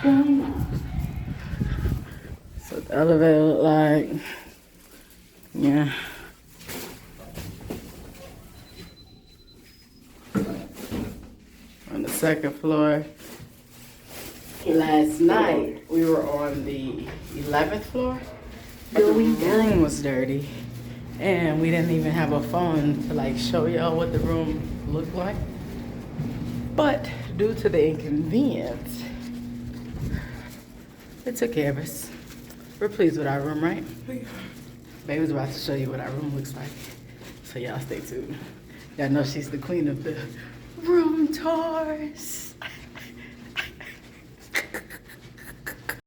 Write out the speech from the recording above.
going on? So the elevator look like, yeah. On the second floor. Last night we were on the 11th floor, but the room was dirty, and we didn't even have a phone to like show y'all what the room looked like. But due to the inconvenience, it took care of us. We're pleased with our room, right? Baby's about to show you what our room looks like, so y'all stay tuned. Y'all know she's the queen of the room tours.